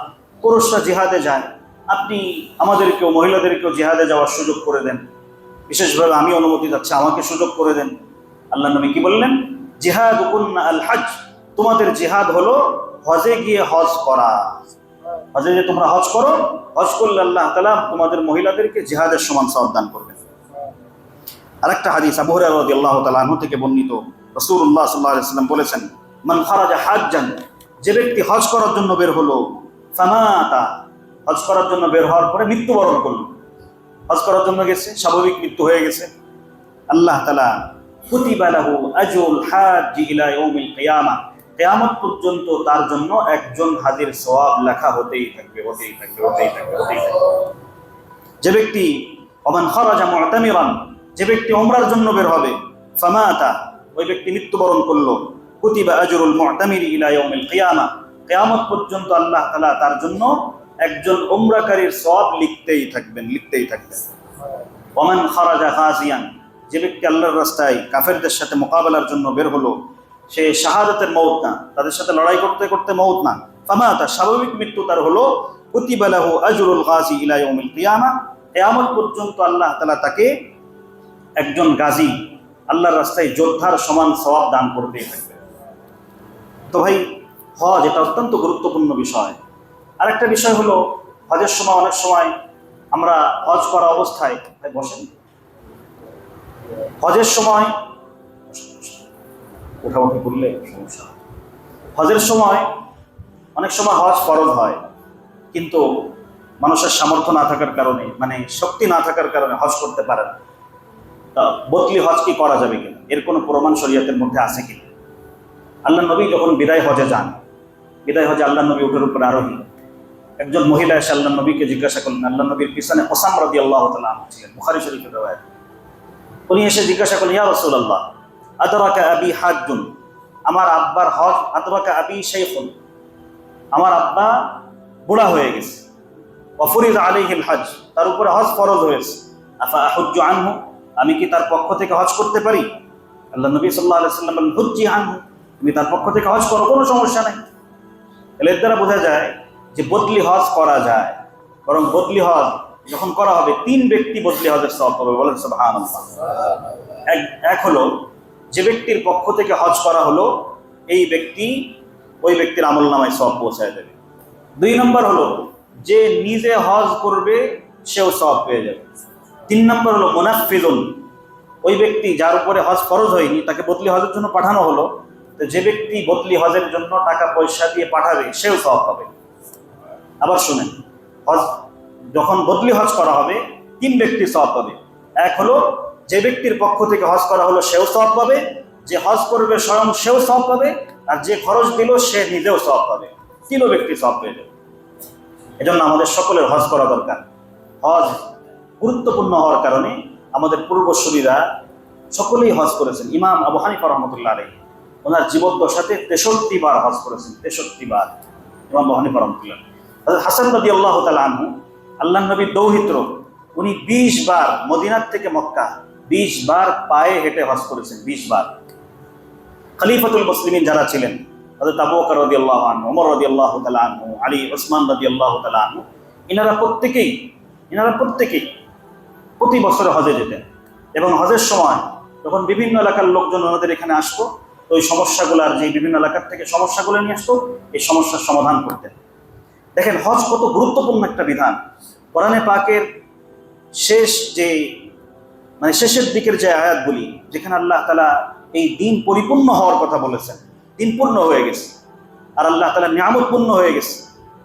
পুরুষরা জিহাদে যায়, আপনি আমাদেরকেও, মহিলাদেরকেও জিহাদে যাওয়ার সুযোগ করে দেন, বিশেষভাবে আমি অনুমতি চাচ্ছি, আমাকে সুযোগ করে দেন। আল্লাহ নবী কি বললেন? জিহাদুকুন্না আল হজ, তোমাদের জিহাদ হলো হজে গিয়ে হজ করা। হজে যে তোমরা হজ করো, হজ করলে আল্লাহ তাআলা তোমাদের মহিলাদেরকে জিহাদের সমান সওয়াব দান করবেন। আরেকটা হাদিস আবু হুরায়রা রাদিয়াল্লাহু তাআলা আনহু থেকে বর্ণিত, রাসূলুল্লাহ সাল্লাল্লাহু আলাইহি ওয়াসাল্লাম বলেছেন, মান খারাজা হাজ্জান, যে ব্যক্তি হজ করার জন্য বের হলো, ফামাতা, হজ করার জন্য বের হওয়ার পরে মৃত্যুবরণ করলো, হজ করার জন্য গেছে, স্বাভাবিক মৃত্যু হয়ে গেছে, আল্লাহ তাআলা কুতিবা লাহু আজরুল হাজ্জি ইলা ইয়াউমিল কিয়ামা, কিয়ামত পর্যন্ত তার জন্য একজন হাজীর সওয়াব লেখা হতেই থাকবে, হতেই থাকবে, হতেই থাকবে, হতেই থাকবে। যে ব্যক্তি ওমান খারাজা মুতামিরান, যে ব্যক্তি উমরার জন্য বের হবে, ফামাতা, ওই ব্যক্তি মৃত্যুবরণ করলো, কুতিবা আজরুল মুতামিরি ইলা ইয়াউমিল কিয়ামা, কিয়ামত পর্যন্ত আল্লাহ তাআলা তার জন্য একজন উমরাকারীর সওয়াব লিখতেই থাকবেন, লিখতেই থাকবেন। ওমান খারাজা গাজিয়ান, যে ব্যক্তি আল্লাহর রাস্তায় কাফেরদের সাথে মোকাবেলার জন্য বের হলো, সে শাহাদাতের মওত না, তাদের সাথে লড়াই করতে করতে মওত না, ফামাতা, স্বাভাবিক মৃত্যু তার হলো, কুতিবা লাহু আজরুল গাজি ইলা ইয়াউমিল কিয়ামা, কিয়ামত পর্যন্ত আল্লাহ তাআলা তাকে একজন গাজী, আল্লাহর রাস্তায় যোদ্ধার সমান সওয়াব দান করতেই থাকবে। তো ভাই, হজ এটা অত্যন্ত গুরুত্বপূর্ণ বিষয়। আরেকটা বিষয় হলো, হজের সময় অনেক সময় আমরা হজ করা অবস্থায় বসেন, হজের সময় উঠাউঠি করলে সমস্যা। হজের সময় অনেক সময় হজ ফরজ হয়, কিন্তু মানুষের সামর্থ্য না থাকার কারণে, মানে শক্তি না থাকার কারণে হজ করতে পারে না। বদলি হজ কি করা যাবে কিনা, এর কোনো প্রমাণ শরীয়তের মধ্যে আছে কিনা? আল্লাহ নবী যখন বিদায় হজে যান, বিদায় হজে আল্লাহ নবী উটের উপর আরোহী, একজন মহিলা এসে আল্লাহ নবীকে জিজ্ঞাসা করলেন। আল্লাহ নবীর পিছনে ওসাম রাদিয়াল্লাহু তাআলা আনহু ছিলেন, বুখারী শরীফের riwayat। উনি এসে জিজ্ঞাসা করলেন, ইয়া রাসূলুল্লাহ, আদরাকা আবি হাজ্জুন, আমার আব্বার হজ, আদরাকা আবি শাইখুন, আমার আব্বা বুড়া হয়ে গেছে, ওয়া ফুরিযা আলাইহিল হজ, তার উপরে হজ ফরজ হয়েছে, আফা আহুজ্জু আনহু, আমি কি তার পক্ষ থেকে হজ করতে পারি? আল্লাহ নবী সাল্লাল্লাহু আলাইহি ওয়াসাল্লাম বলেন, হুজ্জি আনহু, তুমি তার পক্ষ থেকে হজ করো, কোনো সমস্যা নাই। এর দ্বারা বোঝা যায় যে বদলি হজ করা যায়, বরং বদলি হজ যখন করা হবে 3 ব্যক্তি বদলি হজের সওয়াব পাবে, বলেন সুবহানাল্লাহ। এক হলো যে ব্যক্তির পক্ষ থেকে হজ করা হলো, এই ব্যক্তি ওই ব্যক্তির আমলনামায় সওয়াব পৌঁছায় দেবে। 2 নম্বর হলো যে নিজে হজ করবে, সেও সওয়াব পেয়ে যাবে। 3 নম্বর হলো মুনাফফিজুন, ওই ব্যক্তি যার উপরে হজ ফরজ হয়নি, তাকে বদলি হজের জন্য পাঠানো হলো, তো যে ব্যক্তি বদলি হজের জন্য টাকা পয়সা দিয়ে পাঠাবে, সেও সওয়াব পাবে। আবার শুনেন, হজ যখন বদলি হজ করা হবে 3 ব্যক্তি সওয়াব পাবে। এক হলো যে ব্যক্তির পক্ষ থেকে হজ করা হলো, সেও সওয়াব পাবে, যে হজ করবে স্বয়ং সেও সওয়াব পাবে, আর যে খরচ দিল সে নিজেও সওয়াব পাবে। 3 ব্যক্তি সওয়াব পেয়ে যাবে। এজন্য আমাদের সকলের হজ করা দরকার। হজ গুরুত্বপূর্ণ হওয়ার কারণে আমাদের পূর্বসূরীরা সকলেই হজ করেছেন। ইমাম আবু হানিফা রাহমাতুল্লাহ আলাইহি ওনার জীবদ্দশাতে 63 বার হজ করেছেন, 63 বার। ইমাম আবু হানিফা রাহমাতুল্লাহ। হযরত হাসান রাদিয়াল্লাহু তাআলা আনহু, আল্লাহর নবীর দৌহিত্র, উনি 20 বার মদিনার থেকে মক্কা 20 বার পায়ে হেঁটে হজ করেছেন, 20 বার। খলিফাতুল মুসলিমিন যারা ছিলেন, হযরত আবু বকর রাদিয়াল্লাহু আনহু, ওমর রাদিয়াল্লাহু তাআলা আনহু, আলী, ওসমান রাদিয়াল্লাহু তাআলা আনহু, এনারা প্রত্যেকেই প্রতি বছরে হজে যেতেন। এবং হজের সময় যখন বিভিন্ন এলাকার লোকজন ওনাদের এখানে আসতো, তো ওই সমস্যাগুলার, যে বিভিন্ন এলাকার থেকে সমস্যাগুলো নিয়ে আসতো, এই সমস্যার সমাধান করতেন। দেখেন হজ কত গুরুত্বপূর্ণ একটা বিধান। কোরআনে পাকের শেষ যে, মানে শেষের দিকের যে আয়াতগুলি, যেখানে আল্লাহ তাআলা এই দিন পরিপূর্ণ হওয়ার কথা বলেছেন, দিন পূর্ণ হয়ে গেছে, আর আল্লাহ তাআলা নিয়ামত পূর্ণ হয়ে গেছে,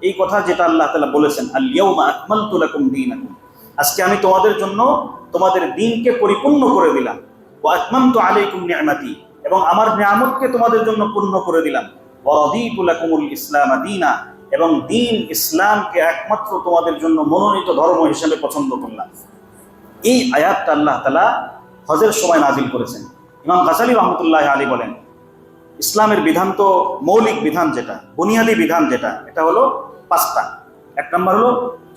এই কথা যেটা আল্লাহ তাআলা বলেছেন, আল ইয়াউমা আকমালতু লাকুম দীনাকুম, আজকে আমি তোমাদের জন্য তোমাদের দিনকে পরিপূর্ণ করে দিলাম, ওয়া আতমামতু আলাইকুম নি'মাতি, এবং আমার নিয়ামতকে তোমাদের জন্য পূর্ণ করে দিলাম, ওয়া রাদিতু লাকুমুল ইসলাম দীনা, এবং দিন ইসলামকে একমাত্র তোমাদের জন্য মনোনীত ধর্ম হিসেবে পছন্দ করলাম। এই আয়াতটা আল্লাহ তাআলা হজের সময় নাজিল করেছেন। ইমাম গাযালি রাহমাতুল্লাহি আলাইহি বলেন, ইসলামের বিধান তো মৌলিক বিধান, যেটা বুনিয়াদী বিধান, যেটা এটা হলো 5টা। 1 নম্বর হলো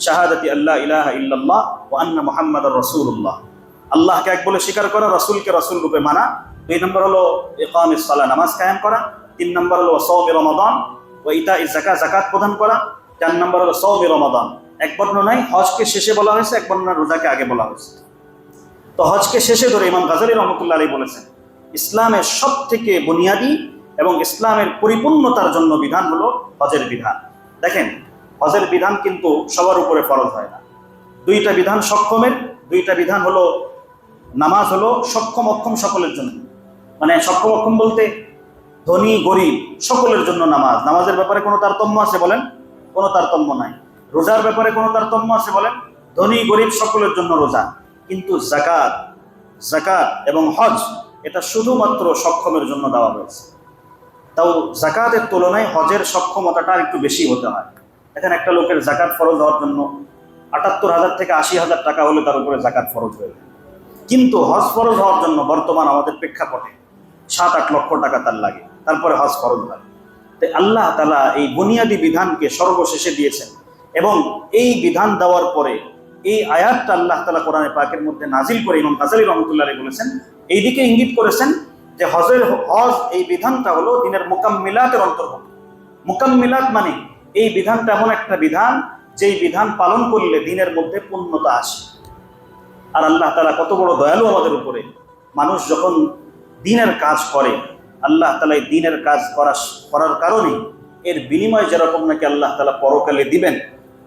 শাহাদাতি আল্লাহ ইলাহা ইল্লাল্লাহ ওয়া আন্না মুহাম্মাদার রাসূলুল্লাহ, আল্লাহকে এক বলে স্বীকার করা, রাসূলকে রাসূল রূপে মানা। 2 নম্বর হলো ইকামিস সালাহ, নামাজ কায়েম করা। 3 নম্বর হলো সাওমি রমাদান ওয়া ইতাইজ যাকাত, যাকাত প্রদান করা। 4 নম্বর হলো সাওমি রমাদান। এক বর্ণনায় হজকে শেষে বলা হয়েছে, এক বর্ণনায় রোজাকে আগে বলা হয়েছে। তো হজকে শেষে ধরে ইমাম গাযালি রাহমাতুল্লাহি আলাইহি বলেছেন, ইসলামের সবথেকে বুনিয়াদী এবং ইসলামের পরিপূর্ণতার জন্য বিধান হলো হজের বিধান। দেখেন হজের বিধান কিন্তু সবার উপরে ফরজ হয় না। 2টা বিধান সক্ষমের, 2টা বিধান হলো, নামাজ হলো সক্ষম অক্ষম সকলের জন্য, মানে সক্ষম অক্ষম বলতে ধনী গরিব সকলের জন্য নামাজ। নামাজের ব্যাপারে কোনো তারতম্য আছে বলেন? কোনো তারতম্য নাই। রোজার ব্যাপারে কোনো তারতম্য আছে বলেন? ধনী গরিব সকলের জন্য রোজা। কিন্তু যাকাত এবং হজ এটা শুধুমাত্র সক্ষমের জন্য দেওয়া হয়েছে। তাও যাকাতের তুলনায় হজের সক্ষমতাটা একটু বেশি হতে হয়। এখানে একটা লোকের যাকাত ফরজ হওয়ার জন্য ৭৮,০০০ থেকে ৮০,০০০ টাকা হলে তার উপরে যাকাত ফরজ হয়ে যায়। কিন্তু হজ ফরজ হওয়ার জন্য বর্তমান আমাদের প্রেক্ষাপটে ৭-৮ লক্ষ টাকা তার লাগে, তারপরে হজ ফরজ হয়। তাই আল্লাহ তাআলা এই বুনিয়াদী বিধানকে সর্বশেষে দিয়েছেন, এবং এই বিধান দেওয়ার পরে এই আয়াতটা আল্লাহ তাআলা কোরআনে পাকের মধ্যে নাজিল করে ইমাম গাযালি রাহমাতুল্লাহি আলাইহি বলেছেন, এইদিকে ইঙ্গিত করেছেন যে হজ এই বিধানটা হলো দিনের মুকাম্মিলাতের অন্তর্ভুক্ত। মুকাম্মিলাত মানে এই বিধানটা এমন একটা বিধান, যেই বিধান পালন করলে দিনের মধ্যে পূর্ণতা আসে। আর আল্লাহ তাআলা কত বড় দয়ালু আমাদের উপরে। মানুষ যখন দিনের কাজ করে, আল্লাহ তাআলা এই দিনের কাজ করার কারণে এর বিনিময় যেরকম নাকি আল্লাহ তাআলা পরকালে দিবেন,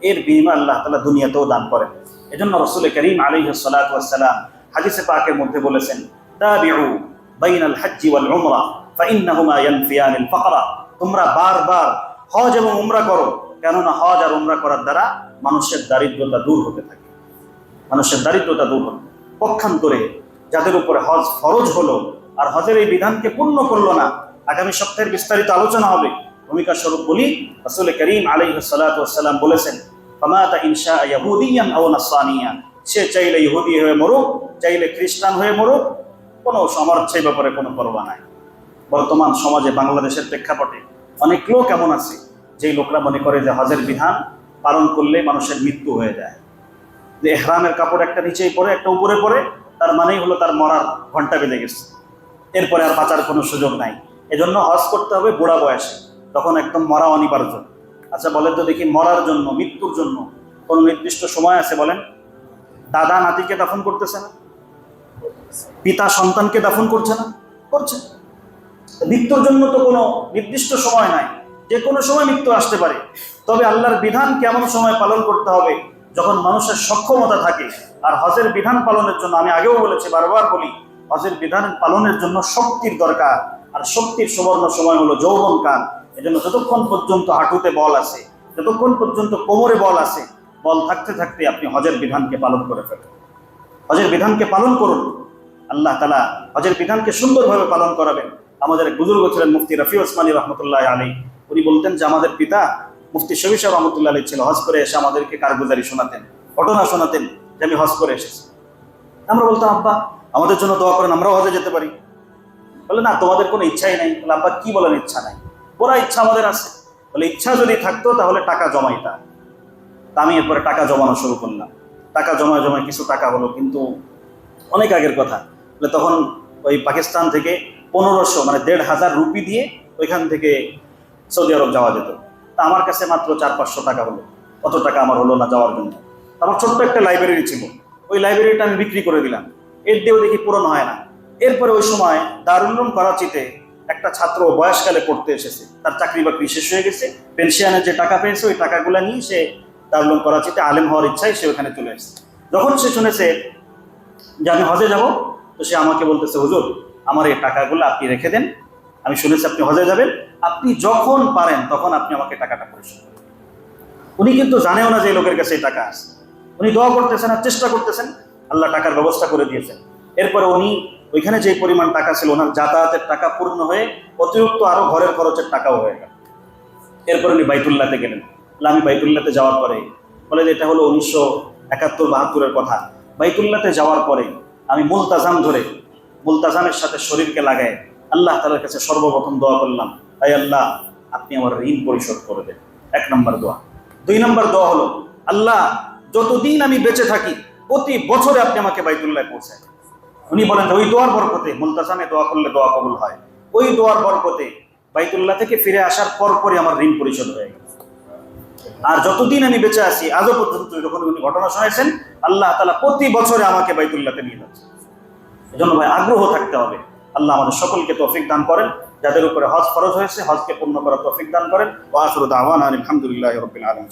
এর বিনিময় আল্লাহ তাআলা দুনিয়াতেও দান করেন। এজন্য রাসূল করিম আলাইহিস সালাতু ওয়াস সালাম হাদিসে পাকের মধ্যে বলেছেন, তাবিউ বাইনাল হজ্জি ওয়াল উমরা ফাইন্নাহুমা ইয়ানফিয়ানিল ফাকরা। তোমরা বারবার হজ এবং উমরা করো, কেননা হজ আর উমরা করার দ্বারা মানুষের দারিদ্রতা দূর হতে থাকে, মানুষের দারিদ্রতা দূর হতে। পক্ষান্তরে যাদের উপরে হজ ফরজ হলো আর হজের এই বিধানকে পূর্ণ করলো না, আগামী সপ্তাহের বিস্তারিত আলোচনা হবে। ভূমিকা স্বরূপ বলি, রাসূল করিম আলাইহিস সালাতু ওয়াস সালাম বলেছেন, ফামাতা ইনশা ইয়াহুদিয়ান আও নাসরানিয়া, সে চাইলে ইহুদি হয়ে মরুক, চাইলে খ্রিস্টান হয়ে মরুক, কোনো সমর্থের ব্যাপারে কোনো পরোয়া নাই। বর্তমান সমাজে বাংলাদেশের প্রেক্ষাপটে অনেক লোক এমন আছে যেই লোকরা মনে করে যে হজের বিধান পালন করলে মানুষের মৃত্যু হয়ে যায়, যে ইহরামের কাপড় একটা নিচেই পরে একটা উপরে পরে, তার মানেই হলো তার মরার ঘন্টা বেজে গেছে, এরপরে আর বাঁচার কোনো সুযোগ নাই। এজন্য হজ করতে হবে বুড়া বয়সে, তখন একদম মরা অনিবার্য। আচ্ছা বলেন তো দেখি, মরার জন্য, মৃত্যুর জন্য কোনো নির্দিষ্ট সময় আছে বলেন? দাদা নাতিকে দাফন করতেছে না? পিতা সন্তানকে দাফন করছে না? করছে। মৃত্যুর জন্য তো কোনো নির্দিষ্ট সময় নাই, যে কোনো সময় মৃত্যু আসতে পারে। তবে আল্লাহর বিধান কেমন সময় পালন করতে হবে? যখন মানুষের সক্ষমতা থাকে। আর হজের বিধান পালনের জন্য, আমি আগেও বলেছি, বারবার বলি, হজের বিধান পালনের জন্য শক্তির দরকার, আর শক্তির সুবর্ণ সময় হলো যৌবনকাল। এজন্য যতক্ষণ পর্যন্ত হাঁটুতে বল আছে, যতক্ষণ পর্যন্ত কোমরে বল আছে, বল থাকতে থাকতে আপনি হজের বিধানকে পালন করে ফেলেন, হজের বিধানকে পালন করুন। আল্লাহ তাআলা হজের বিধানকে সুন্দরভাবে পালন করাবেন। আমাদের এক বুজুর্গ ছিলেন মুফতি রফি ওসমানী রহমতুল্লাহ আলী, উনি বলতেন যে আমাদের পিতা মুফতি শফি সাহেব রহমতুল্লাহ আলী ছিল, হজ করে এসে আমাদেরকে কারগুজারি শোনাতেন, ঘটনা শোনাতেন যে আমি হজ করে এসেছি। আমরা বলতাম, আব্বা আমাদের জন্য দোয়া করেন, আমরাও হজে যেতে পারি। বলে না, তোমাদের কোনো ইচ্ছাই নাই। বলে আব্বা কি বলেন ইচ্ছা নাই? পুরা ইচ্ছা আমাদের আছে। বলে ইচ্ছা যদি থাকতো তাহলে টাকা জমাইতা। তা আমি এরপরে টাকা জমানো শুরু করলাম। টাকা জমায় জমায় কিছু টাকা হলো, কিন্তু অনেক আগের কথা। বলে তখন ওই পাকিস্তান থেকে 1500 মানে 1500 রুপি দিয়ে ওইখান থেকে সৌদি আরব যাওয়া যেত। তা আমার কাছে মাত্র 400-500 টাকা হলো, অত টাকা আমার হলো না যাওয়ার জন্য। আমার ছোট্ট একটা লাইব্রেরি ছিল, ওই লাইব্রেরিটা আমি বিক্রি করে দিলাম, এর দিয়েও দেখি পূরণ হয় না। এরপরে ওই সময় দারুল উলুম করাচিতে একটা ছাত্র বয়সকালে পড়তে এসেছে, তার চাকরি বাকরি শেষ হয়ে গেছে, পেনশনের যে টাকা পেয়েছে ওই টাকাগুলো নিয়ে সে দারুল উলুম করাচিতে আলেম হওয়ার ইচ্ছায় সে ওখানে চলে এসেছে। যখন সে শুনেছে যে আমি হজে যাব, তো সে আমাকে বলতেছে, হুজুর আমার এই টাকাগুলো আপনি রেখে দেন, আমি শুনেছি আপনি হজে যাবেন, আপনি যখন পারেন তখন আপনি আমাকে টাকাটা পরিশোধ করুন। উনি কিন্তু জানেও না যে লোকের কাছে এই টাকা আছে। উনি দোয়া করতেছেন আর চেষ্টা করতেছেন, আল্লাহ টাকার ব্যবস্থা করে দিয়েছেন। এরপরে উনি ওইখানে যে পরিমাণ টাকা ছিল, ওনার যাতায়াতের টাকা পূর্ণ হয়ে অতিরিক্ত আরো ঘরের খরচের টাকাও হয়ে গেল। এরপরে উনি বাইতুল্লাহতে গেলেন। আমি বাইতুল্লাহতে যাওয়ার পরে, বলে যে এটা হলো 1971-72-এর কথা। বাইতুল্লাহতে যাওয়ার পরে আমি মুলতাজাম ধরে, মুলতাজামের সাথে শরীরকে লাগায় আল্লাহ তাআলার কাছে সর্বপ্রথম দোয়া করলাম, তাই আল্লাহ আপনি আমার ঋণ পরিশোধ করে দেন। 1 নম্বর দোয়া। 2 নম্বর দোয়া হলো, আল্লাহ যতদিন আমি বেঁচে থাকি প্রতি বছরে আপনি আমাকে বাইতুল্লাহ পৌঁছায়। উনি বলেন ওই দোয়ার বরকতে, মুলতাজামে দোয়া করলে দোয়া কবুল হয়, ওই দোয়ার বরকতে বাইতুল্লাহ থেকে ফিরে আসার পরপরই আমার ঋণ পরিশোধ হয়ে গেল। আর যতদিন আমি বেঁচে আছি আজও পর্যন্ত যখন উনি ঘটনা শোনাইছেন, আল্লাহ তাআলা প্রতি বছরে আমাকে বাইতুল্লাহতে নিয়ে যাচ্ছে। এজন্য ভাই আগ্রহ থাকতে হবে। আল্লাহ আমাদের সকলকে তৌফিক দান করেন, যাদের উপরে হজ ফরজ হয়েছে হজকে পূর্ণ করার তৌফিক দান করেন। ওয়া আখিরু দাওয়ানা আলহামদুলিল্লাহি রাব্বিল আলামিন।